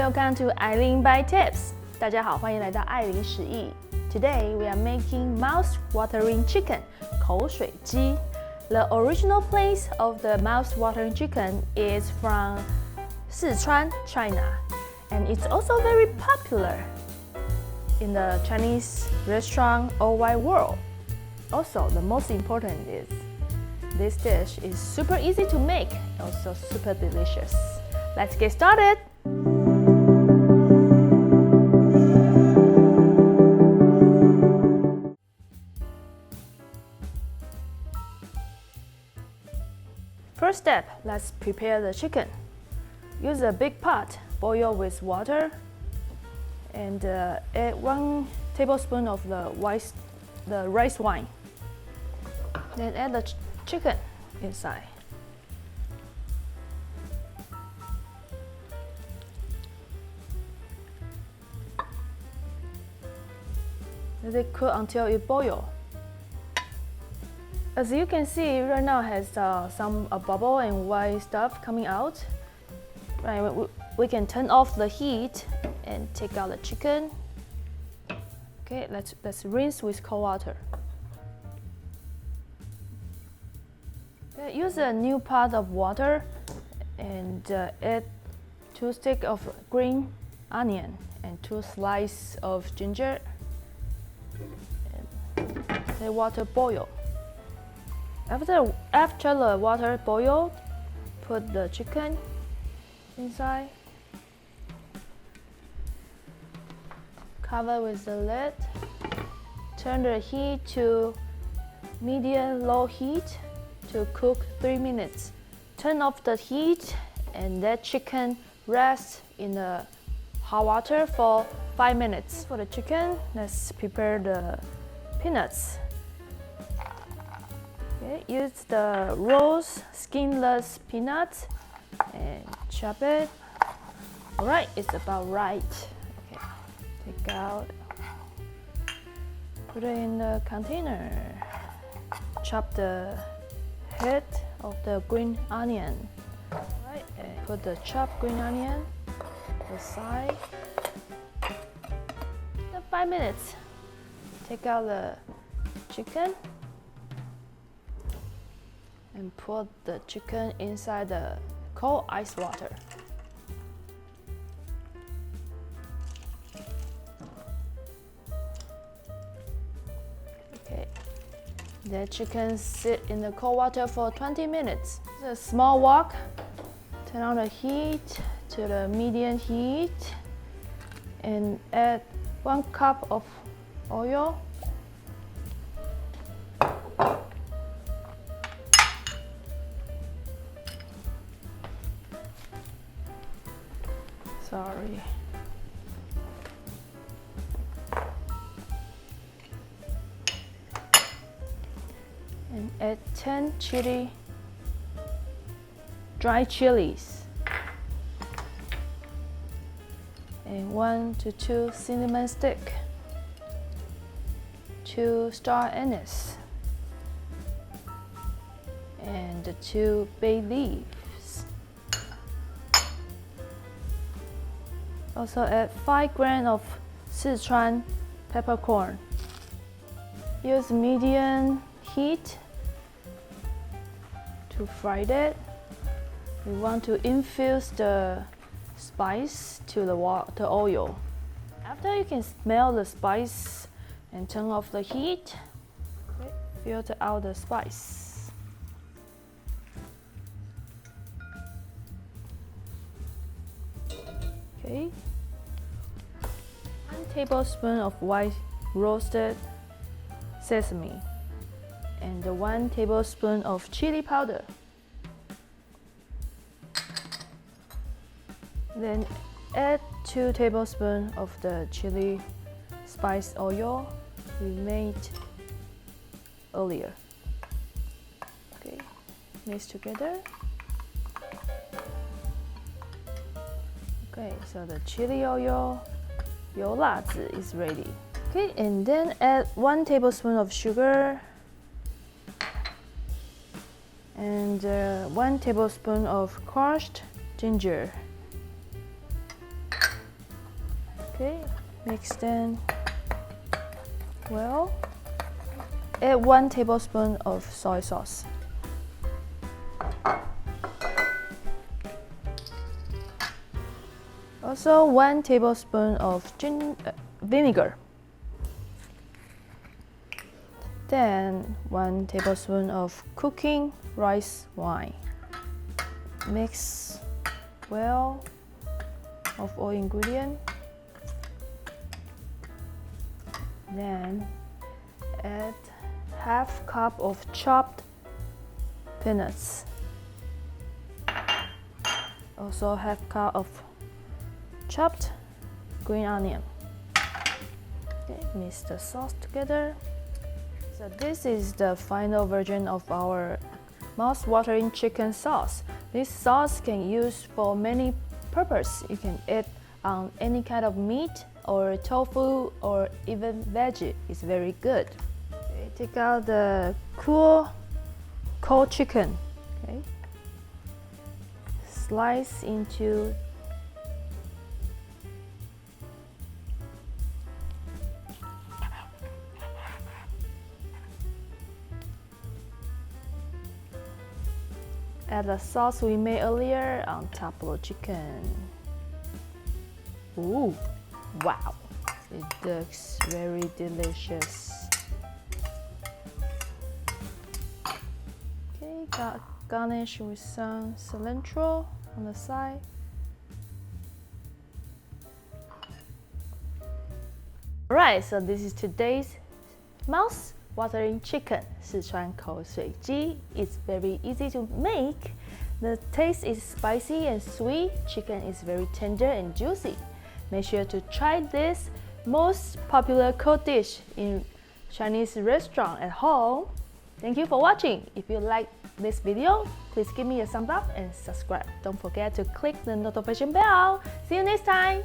Welcome to Aileen Bite Tips. 大家好，欢迎来到艾琳食艺。Today we are making mouth-watering chicken, 口水鸡。The original place of the mouth-watering chicken is from Sichuan, China, and it's also very popular in the Chinese restaurant all wide world. Also, the most important is this dish is super easy to make, also super delicious. Let's get started. First step, let's prepare the chicken. Use a big pot, boil with water, and add 1 tablespoon of the rice wine. Then add the chicken inside. Let it cook until it boils. As you can see, right now has some bubble and white stuff coming out. Right, we can turn off the heat and take out the chicken. Okay, let's rinse with cold water. Okay, use a new pot of water and add 2 sticks of green onion and 2 slices of ginger. And let water boil. After the water boils, put the chicken inside. Cover with the lid. Turn the heat to medium-low heat to cook 3 minutes. Turn off the heat and let chicken rest in the hot water for 5 minutes. For the chicken, let's prepare the peanuts. Okay, use the roast skinless peanuts and chop it. Alright, it's about right. Okay, take out, put it in the container. Chop the head of the green onion. Alright, and put the chopped green onion aside. 5 minutes. Take out the chicken and put the chicken inside the cold ice water. Okay, the chicken sit in the cold water for 20 minutes. It's a small wok. Turn on the heat to the medium heat and add 1 cup of oil. Sorry. And add 10 chili, dry chilies, and 1 to 2 cinnamon stick, 2 star anise, and 2 bay leaves. Also add 5 grams of Sichuan peppercorn. Use medium heat to fry it. We want to infuse the spice to the oil. After you can smell the spice and turn off the heat, okay, filter out the spice. Okay. 1 tablespoon of white roasted sesame and 1 tablespoon of chili powder. Then add 2 tablespoons of the chili spice oil we made earlier. Okay, mix together. Okay, so the chili oil, 油辣子 is ready. Okay, and then add 1 tablespoon of sugar and 1 tablespoon of crushed ginger. Okay, mix them well. Add 1 tablespoon of soy sauce. Also 1 tablespoon of vinegar. Then 1 tablespoon of cooking rice wine. Mix well of all ingredients. Then add half cup of chopped peanuts. Also half cup of chopped green onion. Okay, mix the sauce together. So this is the final version of our mouth-watering chicken sauce. This sauce can use for many purposes. You can eat on any kind of meat or tofu or even veggie. It's very good. Okay, take out the cold chicken. Okay. Slice into add the sauce we made earlier on top of the chicken. Ooh, wow, it looks very delicious. Okay, garnish with some cilantro on the side. Alright, so this is today's mouth-watering chicken, Sichuan 口水鸡. It's very easy to make. The taste is spicy and sweet. Chicken is very tender and juicy. Make sure to try this most popular cold dish in Chinese restaurant at home. Thank you for watching. If you like this video, please give me a thumbs up and subscribe. Don't forget to click the notification bell. See you next time.